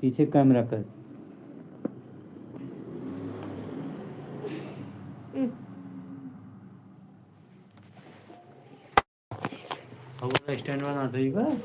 पीछे कैमरा कर। अब स्टैंड बना दो एक बार।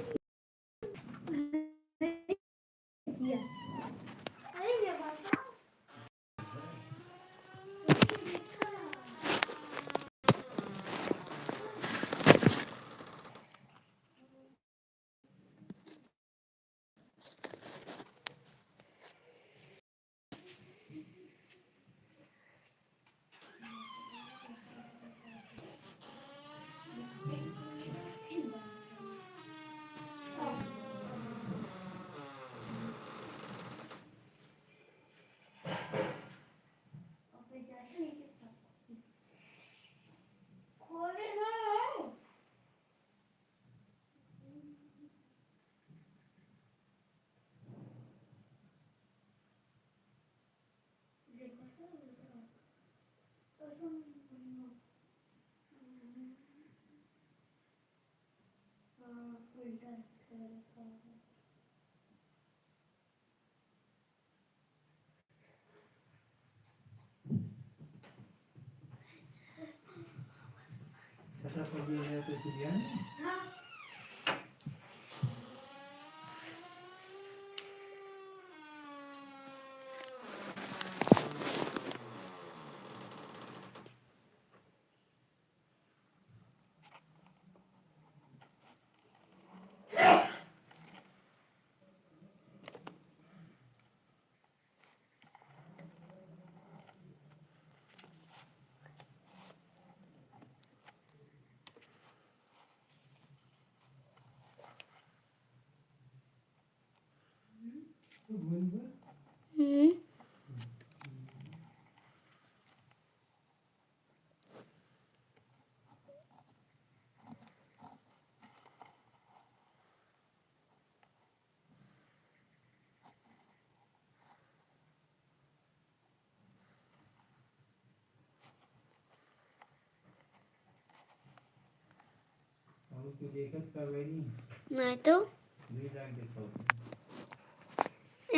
नहीं तो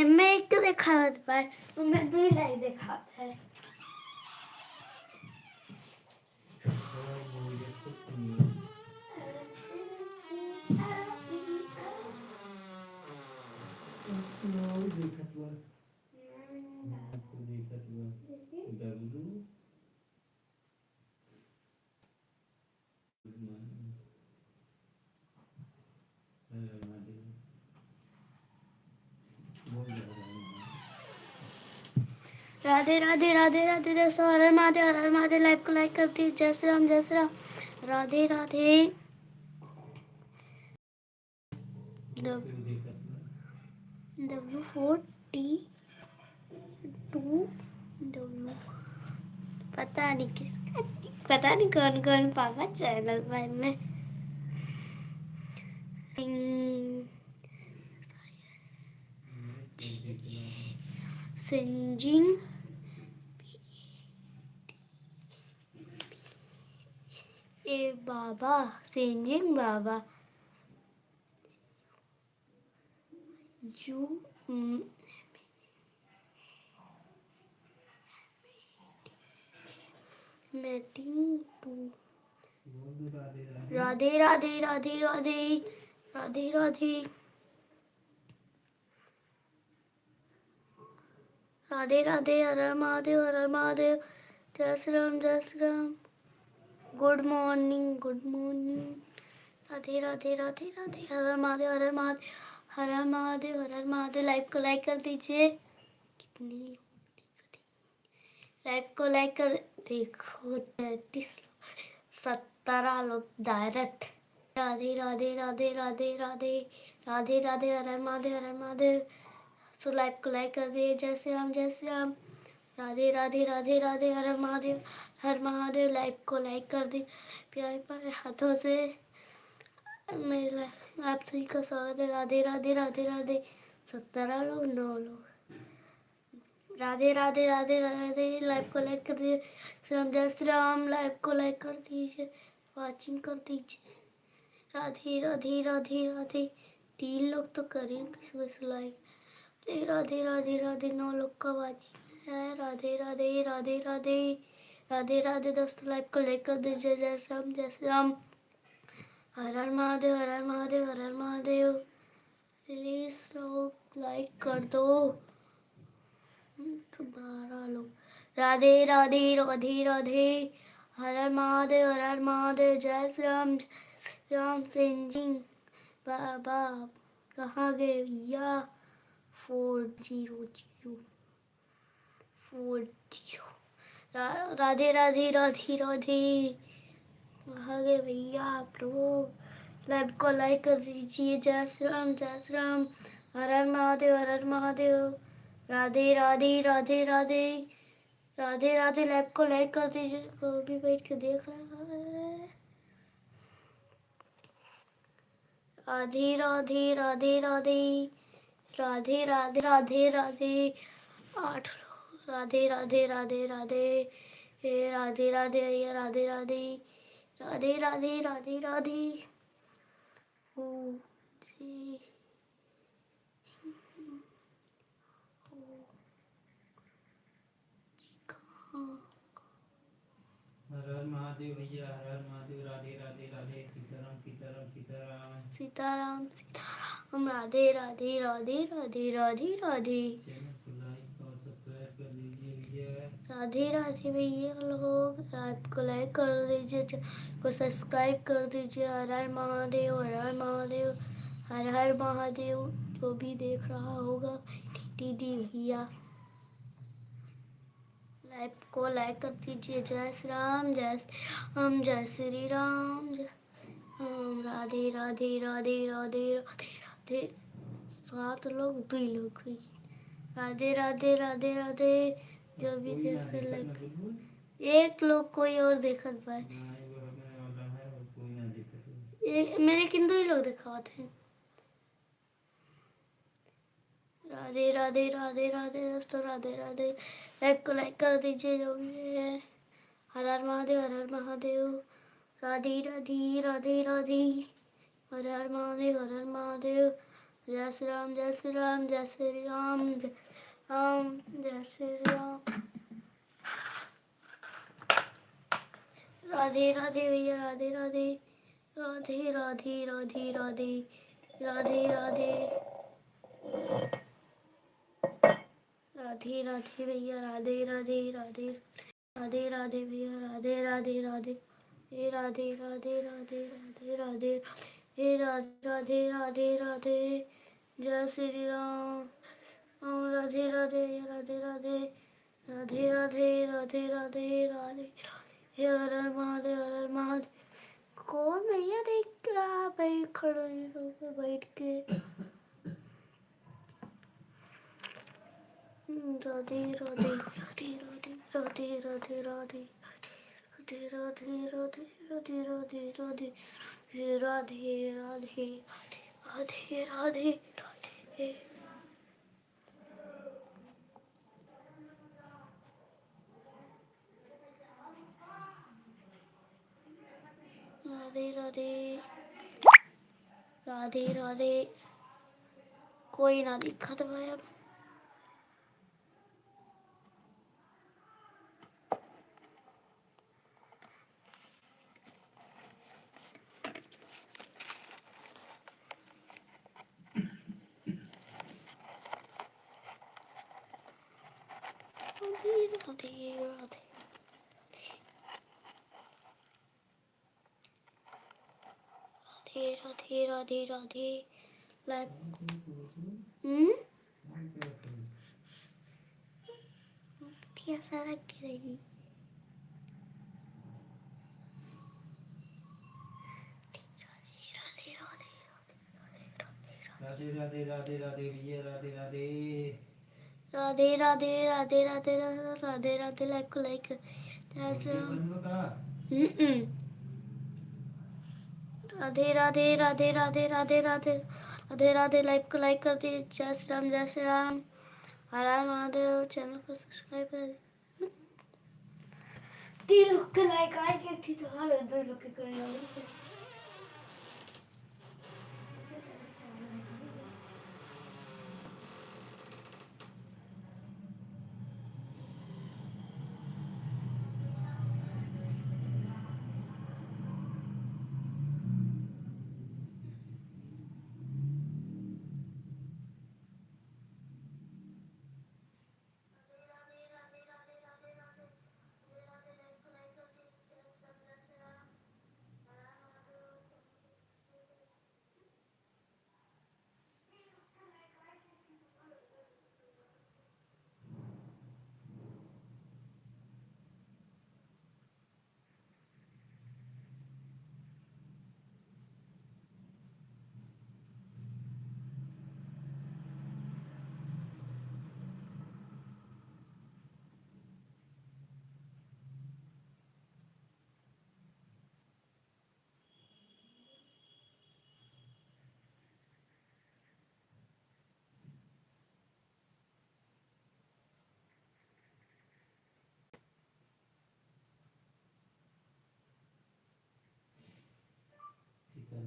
मैं एक दिखावत पर मैं भी लाइक दिखावत है। राधे राधे राधे राधे दोस्तों, हर हर महादेव लाइव को लाइक करती, जय श्री राम जय श्री राम। राधे राधे। W4T2 W, पता नहीं किसका, पता नहीं कौन कौन पापा चैनल पर में सिंजिंग ए बाबा, सिंजिंग बाबा जू मीटिंग टू। Radhe Radhe Radhe Radhe Radhe Radhe Radhe Radhe, Har Har Mahadev Har Har Mahadev, Jai Shri Ram Jai Shri Ram. Good morning good morning. Radhe Radhe Radhe Radhe, Har Har Mahadev Har Har Mahadev, Har Har Mahadev Har Har Mahadev. Live को लाइक कर दीजिए। कितनी लाइव को लाइक कर, देखो 33 17 लोग डायरेक्ट। राधे राधे राधे राधे राधे राधे राधे, हर हर महादेव हर हर महादेव। सो लाइव को लाइक कर दिए। जय श्री राम जय श्री राम। राधे राधे राधे राधे, हर हर महादेव हर महादेव। लाइव को लाइक कर दी प्यारे प्यारे हाथों से। मेरे आप सभी का स्वागत है। राधे राधे राधे राधे। 17 लोग 9 लोग। राधे राधे राधे राधे, लाइव को लाइक कर दीजिए। श्री राम जय श्री राम। लाइव को लाइक कर दीजिए, वॉचिंग कर दीजिए। राधे राधे राधे राधे। 3 लोग तो करें किसी को लाइक। राधे राधे राधे 9 लोग का बाजी है। राधे राधे राधे राधे राधे राधे दोस्तों, लाइव को लाइक कर दीजिए। जय श्री राम जय श्री राम। हर हर महादेव हर हर महादेव हर हर महादेव। प्लीज लोग लाइक कर दो। 12 लोग। राधे राधे राधे राधे हर हर महादेव हर हर महादेव। जय श्री राम सिंह बाबा कहाँ गए भैया। 400 राधे राधे राधे राधे कहाँ गए भैया आप लोग। लाइव को लाइक कर दीजिए। जय श्री राम हर हर महादेव हर हर महादेव। राधे राधे राधे राधे राधे राधे लाइव को लाइक कर दीजिए। कोई भी बैठ के देख रहा है। राधे राधे राधे राधे राधे राधे राधे राधे 8 लोग। राधे राधे राधे राधे राधे राधे राधे राधे राधे राधे राधे राधे। जी हर हर महादेव भैया, हर हर महादेव। राधे राधे राधे। सीताराम सीताराम सीताराम सीताराम सीताराम। राधे राधे राधे राधे राधे राधे। चैनल को लाइक और सब्सक्राइब कर दीजिए भैया। राधे राधे भैया लोग, लाइव को लाइक कर दीजिए, चैनल को सब्सक्राइब कर दीजिए। हर हर महादेव हर हर महादेव हर हर महादेव। जो भी देख रहा होगा दीदी भैया, लाइव को लाइक कर दीजिए। जय श्री राम जय श्री राम जय श्री राम जय राम। राधे राधे राधे राधे राधे राधे 7 लोग 2 लोग हुई। राधे राधे राधे राधे। जो भी देख रहे लाइक। एक लोग कोई और देखत भाई। मेरे किन 2 लोग दिखाते हैं। राधे राधे राधे राधे दोस्तों, राधे राधे। लाइक को लाइक कर दीजिए। जो भी है हर हर महादेव हर हर महादेव। राधे राधे राधे राधे हर हर महादेव हर हर महादेव। जय श्री राम जय श्री राम जय श्री राम जय राम जय श्री राम। राधे राधे भैया राधे राधे राधे राधे राधे राधे राधे राधे राधे राधे भैया राधे राधे राधे राधे राधे भैया राधे राधे राधे हे राधे राधे राधे राधे राधे हे राधे राधे राधे राधे। जय श्री राम राधे राधे राधे राधे राधे राधे राधे राधे राधे हे हर हर महादेव हर हर महादेव। कौन भैया देख रहा भाई खड़े लोग बैठ के। राधे राधे राधे राधे राधे राधे राधे राधे राधे राधे राधे राधे राधे राधे राधे राधे राधे राधे। राधे राधे राधे राधे। कोई ना दिखा तो भाई अब। राधे राधे राधे राधे राधे लाइव। कैसा रख रही। राधे राधे राधे राधे भैया राधे राधे राधे राधे राधे राधे राधे राधे लाइक को लाइक। राधे राधे राधे राधे राधे राधे राधे राधे लाइव को लाइक कर दीजिए। जय श्री राम हर हर महादेव। चैनल को सब्सक्राइब कर 3 लोग के लाइक आए थे तो हर 2 लोग के कर।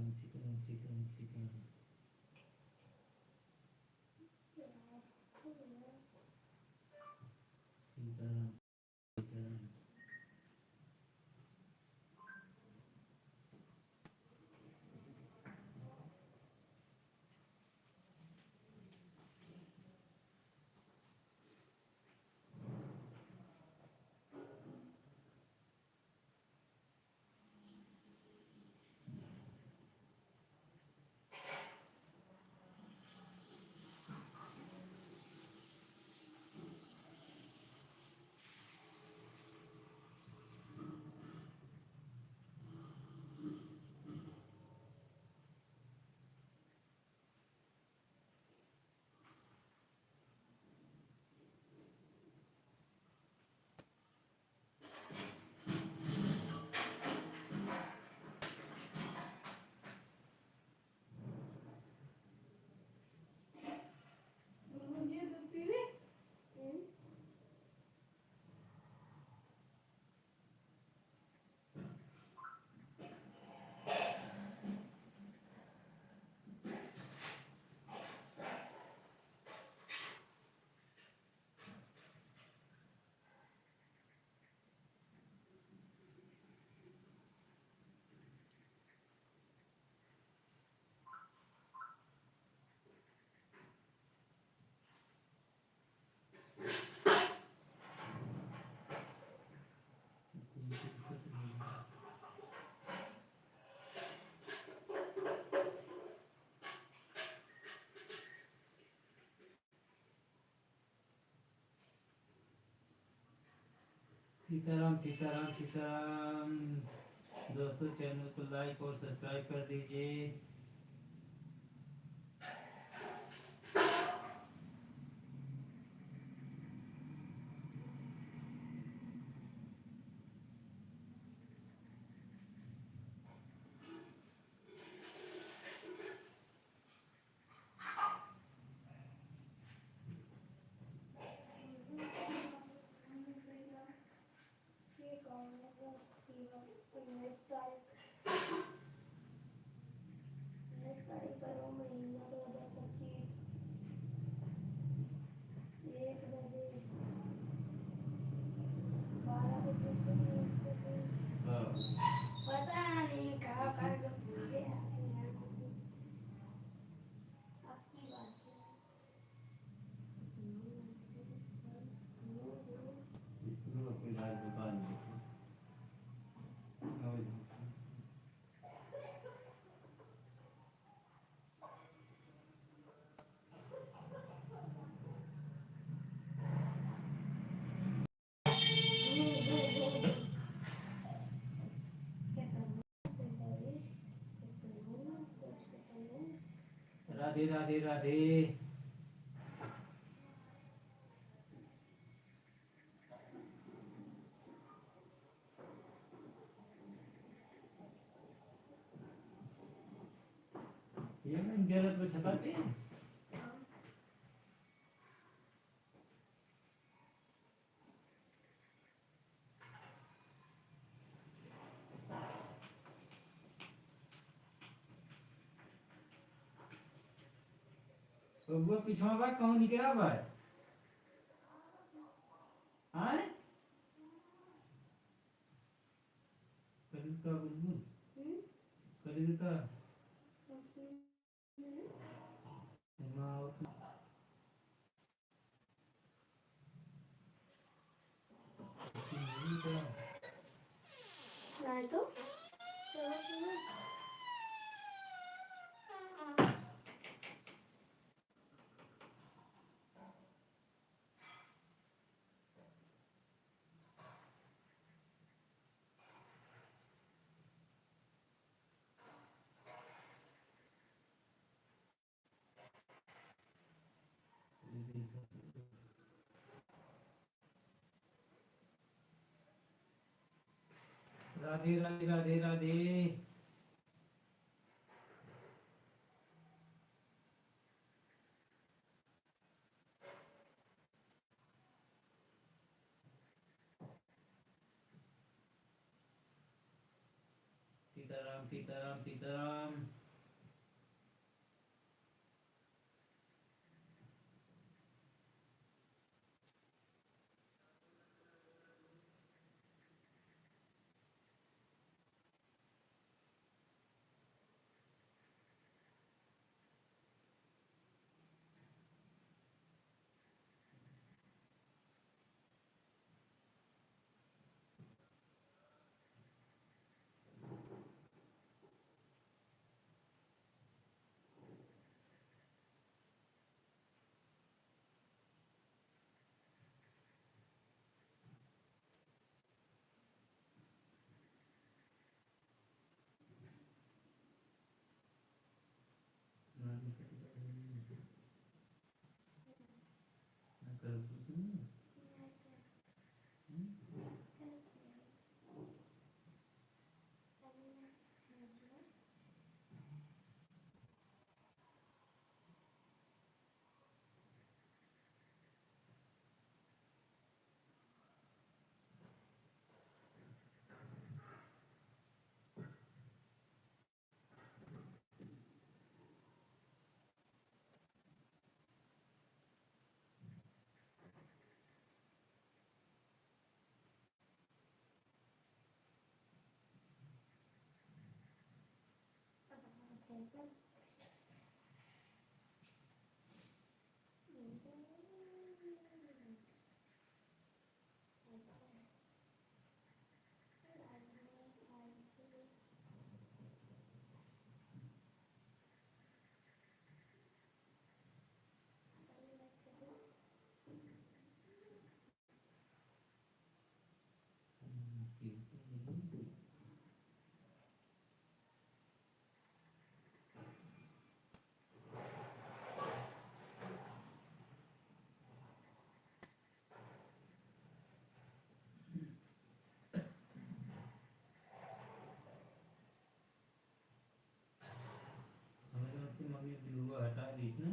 सीताराम सीताराम सीताराम सीताराम सीताराम सीताराम सीताराम सीताराम सीताराम। दोस्तों चैनल को लाइक और सब्सक्राइब कर दीजिए। पता नहीं कहाँ पर भूल गया आपकी बात इसको कोई लाइक दुकान नहीं राधे राधे राधे। ये मैं जरूरत में छपा के तो वो पिछवा बात कहूँ निकला बात आए करीब का बुलबुल करीब का नहीं तो चलो चलो राधे राधे राधे राधे। सीताराम सीताराम सीताराम सीताराम मम्मी ब्लू हटा दी ना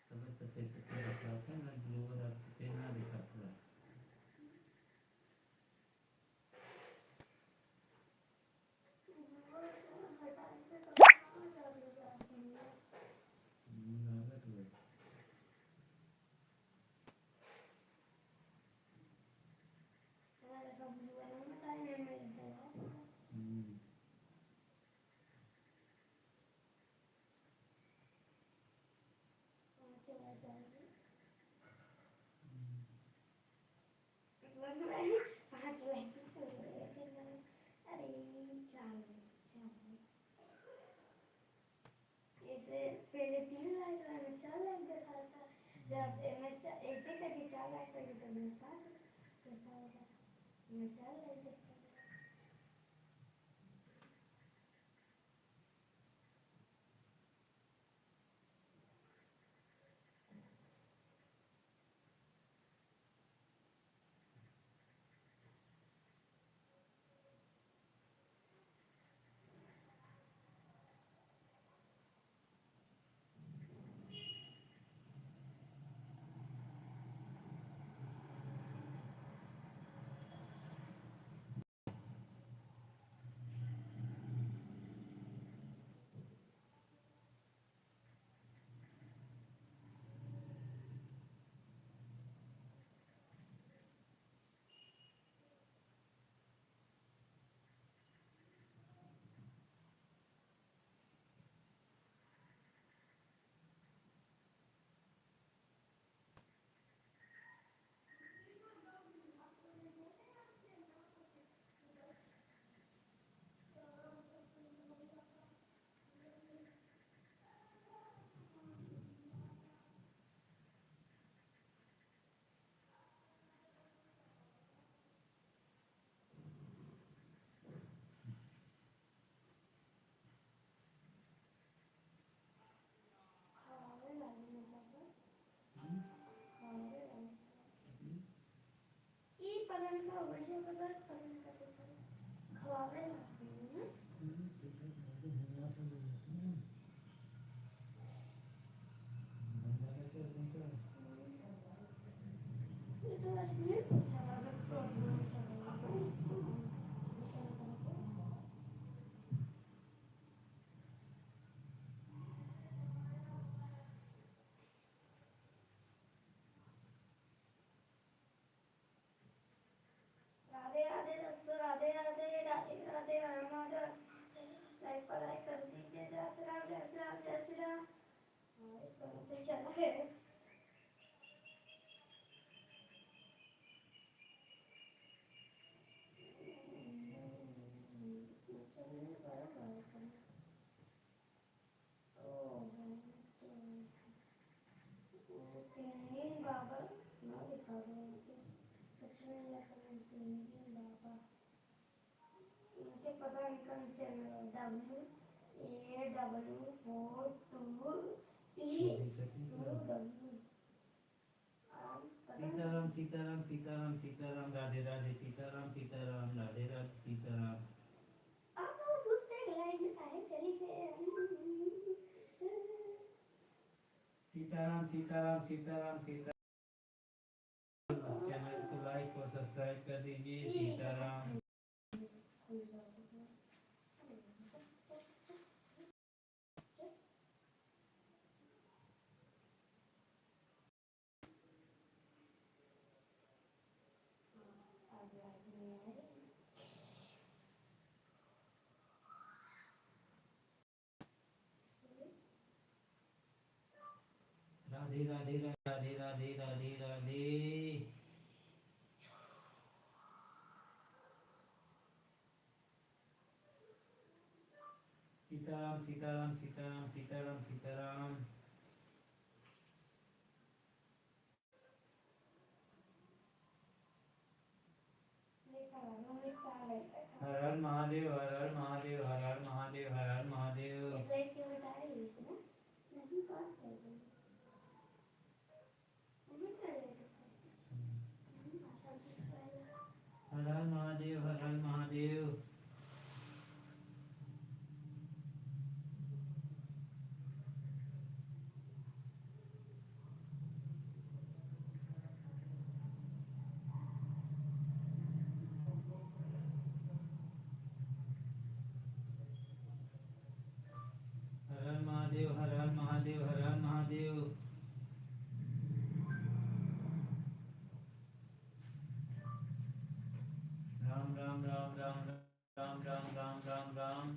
सफेद सफेद सफेद दिखाता है ना ब्लू और सफेद ना दिखाता है पहले 3 लाख में 4 लाख दिखा था जब मैं ऐसे करके 4 लाख तक तो मैं 5 दिखा था मैं 4 लाख दिखा इस तरह से चला है। सिंगिंग बाबा ना लिखा हुआ है कुछ नहीं लिखा है सिंगिंग बाबा मुझे पता है इनका चैनल WAW42TW सीताराम सीताराम सीताराम सीताराम राधे राधे सीताराम सीताराम राधे राधे सीताराम। अब वो दूसरे लाइन में आए चली गए। सीताराम सीताराम सीताराम सीताराम। चैनल को लाइक और सब्सक्राइब कर दीजिए। सीताराम। राधे राधे राधे राधे राधे राधे। सीताराम सीताराम सीताराम सीताराम सीताराम। हर हर महादेव हर हर महादेव हर हर महादेव हर हर महादेव। हर हर महादेव हर हर महादेव। हर हर महादेव हर हर महादेव हर हर महादेव। राम राम राम राम राम राम राम राम राम।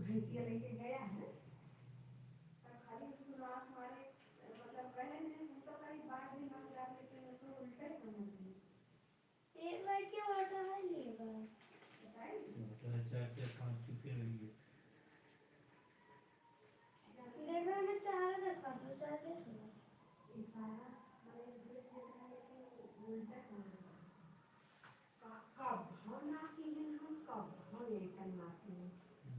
भैंसिया लेके गया है तब खाली सुना हमारे मतलब बहन ने तो कई बार भी मान जा लेकिन उसको उल्टे समझ ली एक लड़की वाला है लेगा अच्छा अच्छा खा चुके रहिए। लेगा मैं चाह रहा था दूसरा देख लो ये सारा हमारे दूसरे क्षेत्र में लेकिन उल्टे समझ ली कब हम नाती हैं हम कब हम ऐसा नाती हैं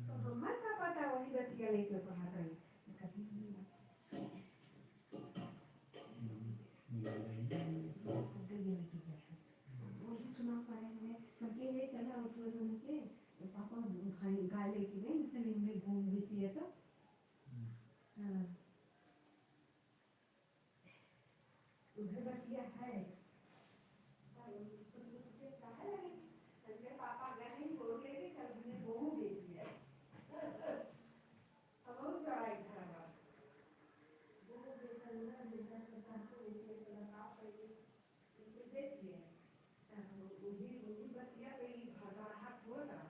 तो हमें क्या पता वही बतिया लेके पढ़ा रही कभी नहीं वही सुना पाए हैं अकेले चला उसमें सुन के पापा भाई गाय लेके गए चले में घूम भी चाहिए तो हाँ उधर बतिया है पापा गए हैं बोल लेके कल हमने गेहूं बेच दिया अब वो चढ़ाई था वो बेचा ना बेचा सरकार को बेचे तो लगाओ पहले इनको बेच दिया वही बतिया गई भगाहट होगा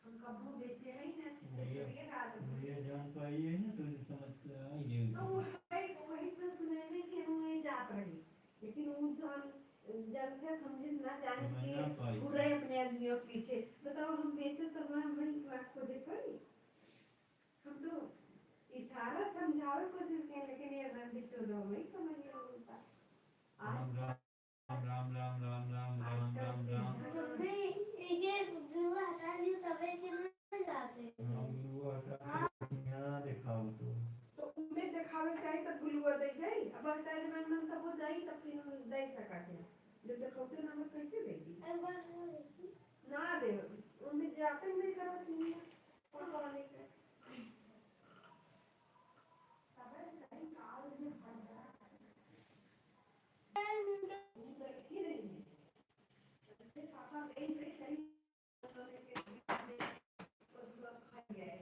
हम कब्बू बेचे हैं ना इसलिए रात भैया जान पाई है ना तो समझ आई है। तो वही तो सुनेने के हुए जात रही लेकिन वो जान जब क्या समझे ना जाने के पूरे अपने आदमियों के पीछे बताओ हम बेचे तो हमारी बात को देखो हम तो इशारा समझावे कोशिश किए लेकिन ये रंग चोदो वही समझ नहीं होता राम राम राम राम राम राम राम राम राम। ये दुआ हटा दियो तबे के नहीं जाते यहाँ दिखाओ तो उम्मीद दिखावे चाहिए तब गुलुआ दे जाई अब हटाने में मन तब हो जाई तब फिर दे सका के जब दिखाते ना मैं कैसे देगी ना दे उम्मीद जाते नहीं करो चाहिए और बोले के तब नहीं काल में भरदा देखी नहीं पापा नहीं सही तो लेके और दुआ खाई गए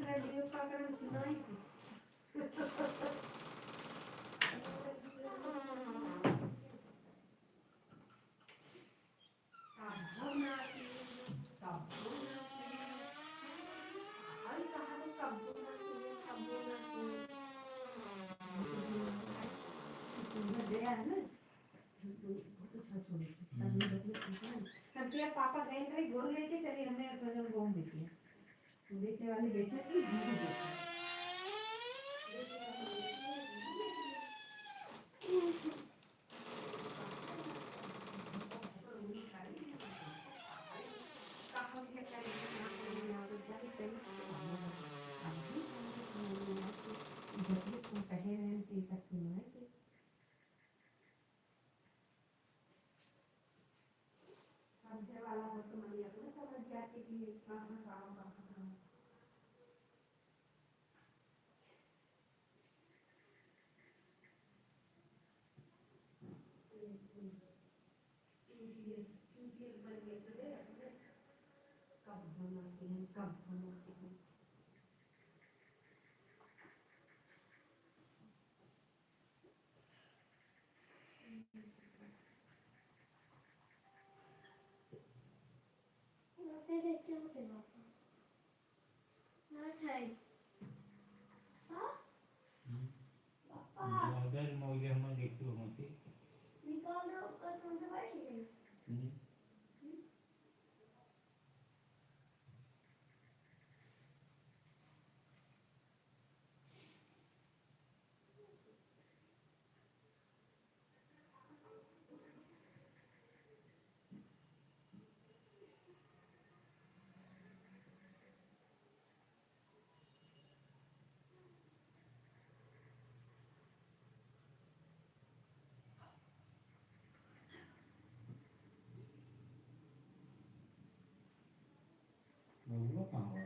रेडियो पकड़ सुनाई थी पापा कहीं कहीं गोल लेके चली हमें तो घूम देती है बेचे वाले बेचे की घूम देती वाला तो मनी अपने समझ गया कि काम अगर मौजे में देखो होती वो कहाँ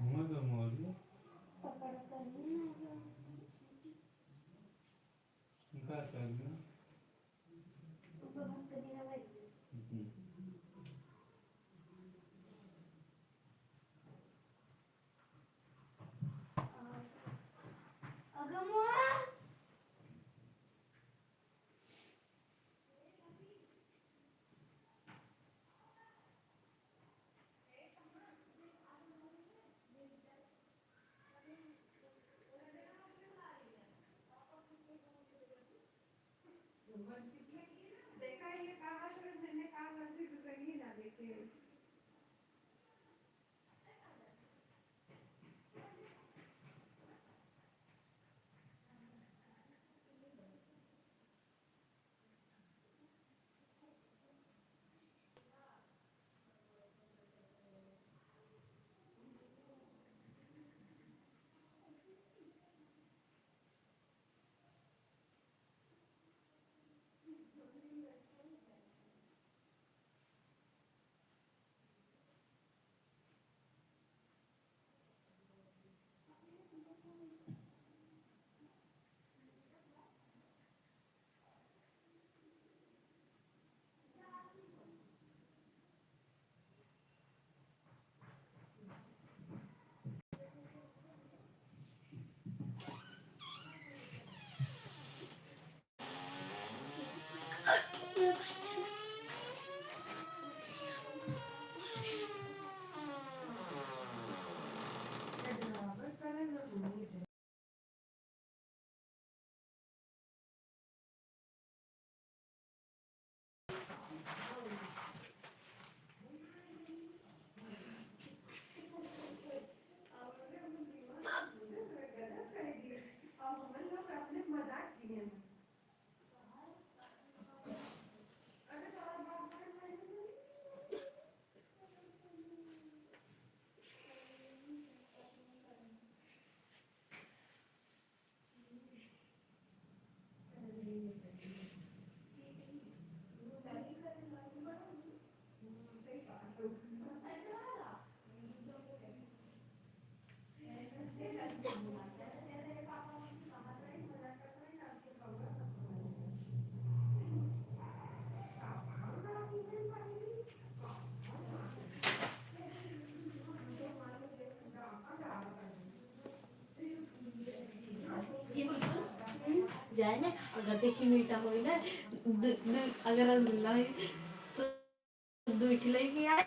हुआ तो मौजे क्या चाहिए देखा ये कहा तो मैंने कहा गलती तो कही ना देखे जाए ना, अगर देखी मीठा हो ना, अगर रसगुल्ला हो तो दूध लेके आए,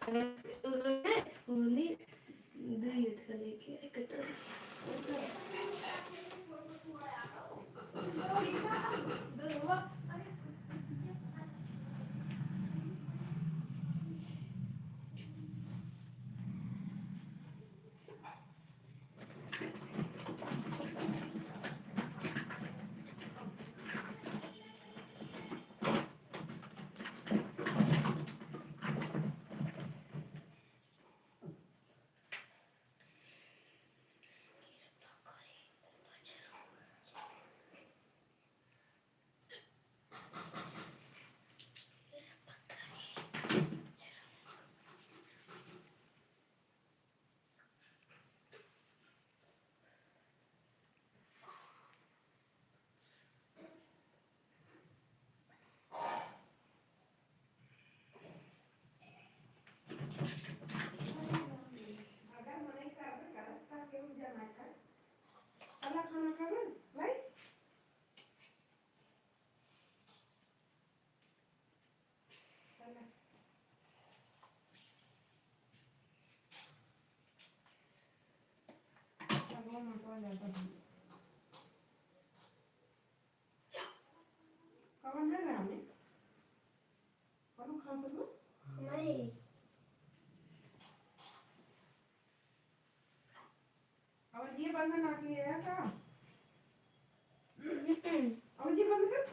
अगर बूंदी दूध का लेके आए कटोरी। अगर मने कर ताके उठ जाना कर अलग खाना खावे भाई अब वो मत वाला कौन है घर में कौन खा सकता नहीं अब ये बंद ना किया था अब ये बंद कर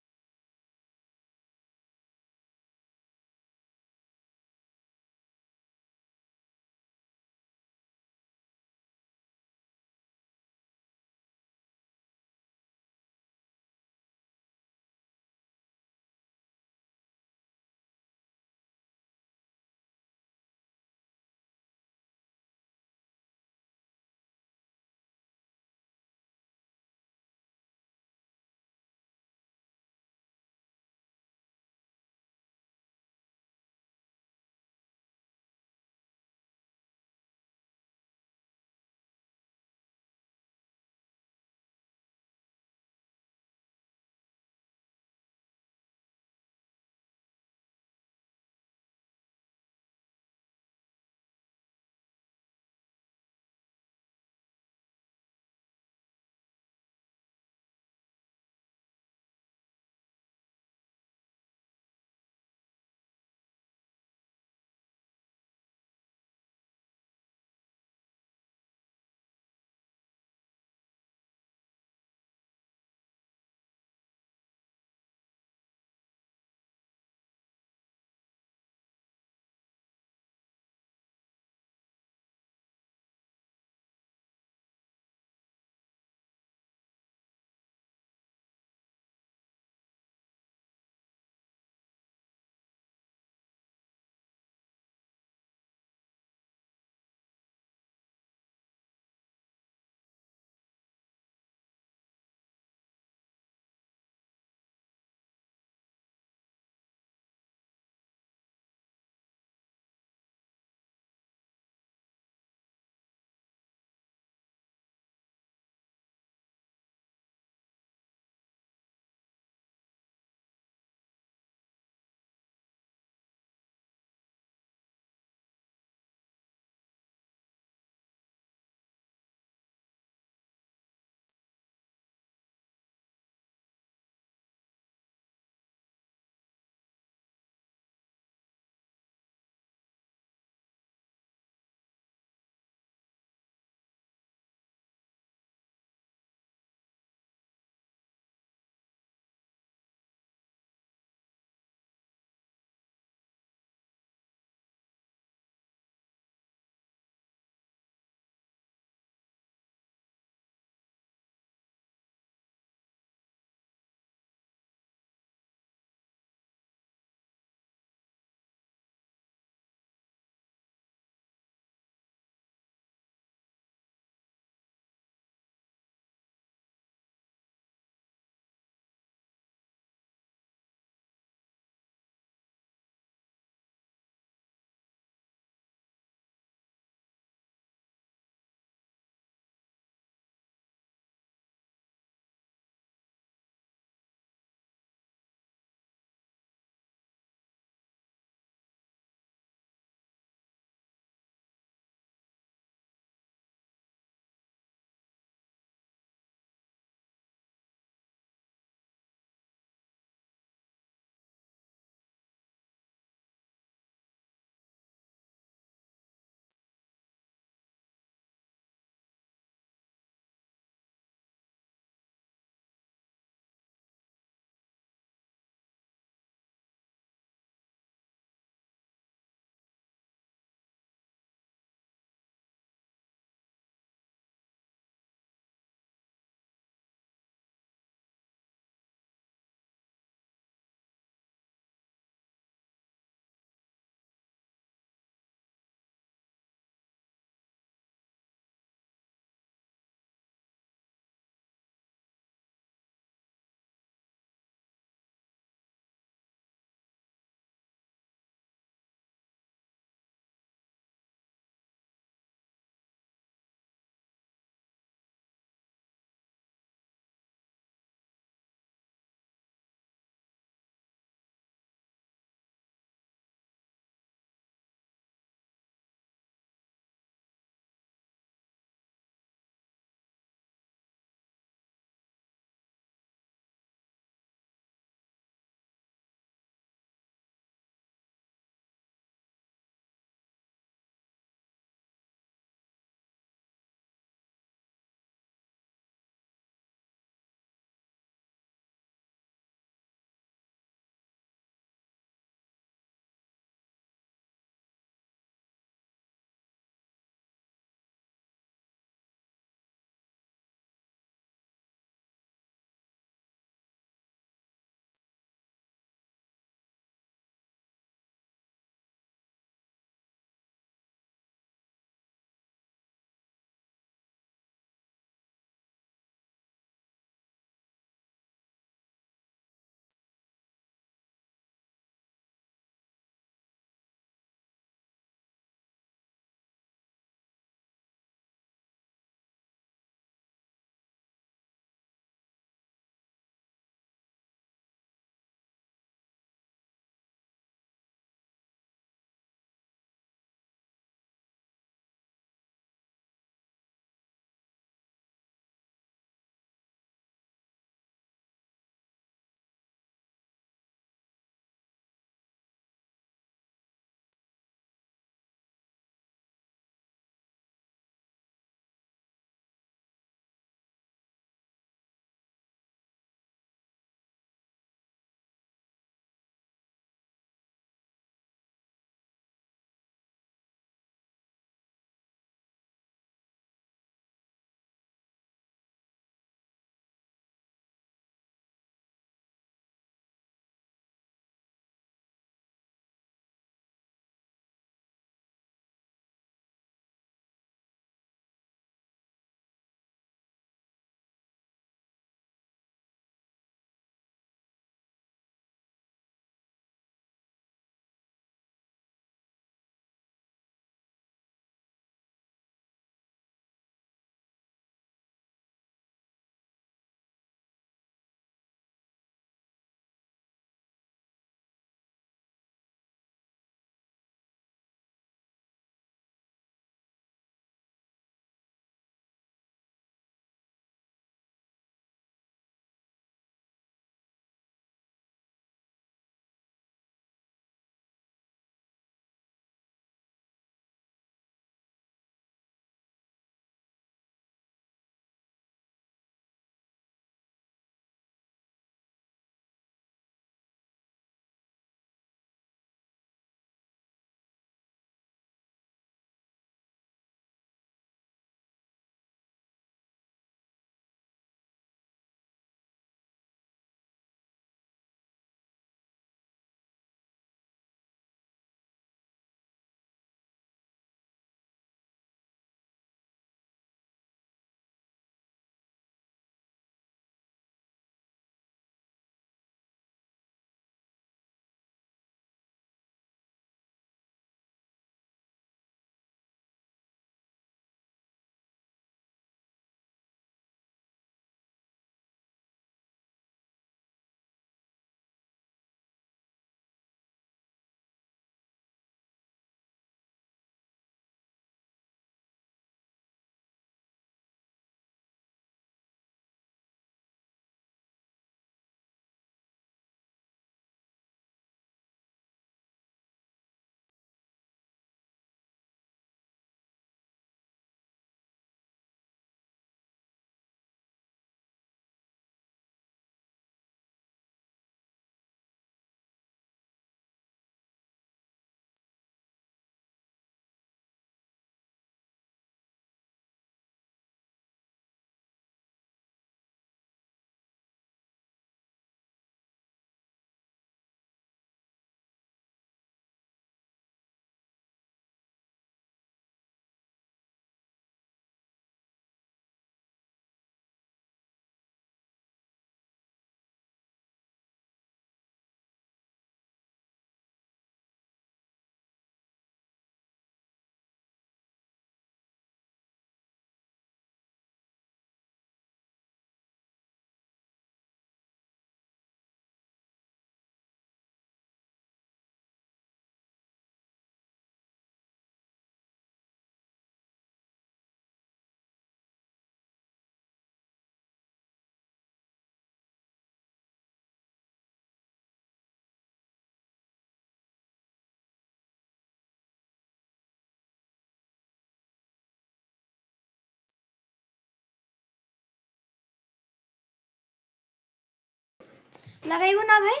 लगाइयो ना भाई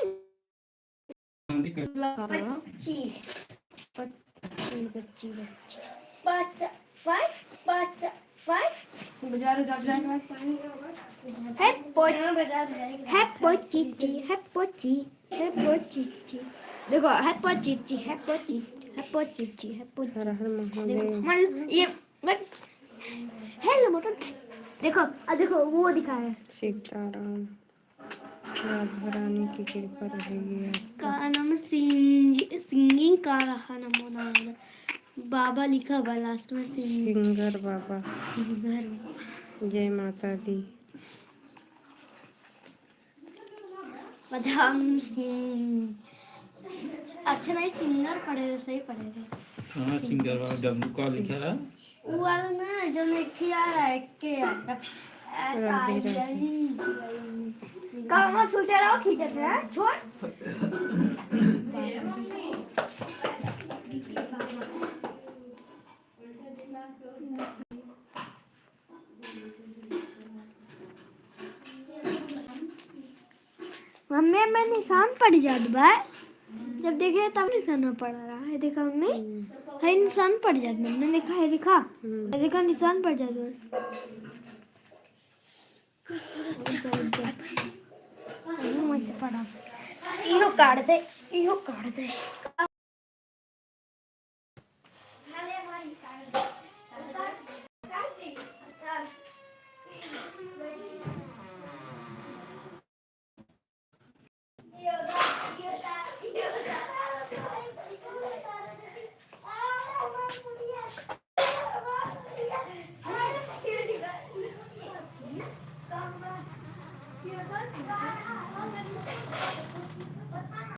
बच्ची बच्चा भाई बच्चा भाई बाजार जब जाएगा है पोची देखो है पोची हर हर महादेव मतलब ये बस हेलो मोटो देखो देखो वो दिखा है सीताराम राधा रानी की कृपा रहेगी का नाम सिंगिंग का रहा नमो नारायण बाबा लिखा हुआ लास्ट में सिंगर बाबा सिंगर जय माता दी बदाम सिंह अच्छा नहीं सिंगर पढ़े थे सही पढ़े थे हाँ सिंगर वाला डब्लू का लिखा है वो वाला ना जो लिखी आ रहा है के कहाँ छूटे रहो खींचते हैं छोड़ मम्मी मैं निशान पड़ जाता भाई जब देखे तब निशान पड़ रहा है देखा मम्मी है निशान पड़ जाता मैंने देखा है देखा निशान पड़ जाता मुझसे पड़ा इहो काट दे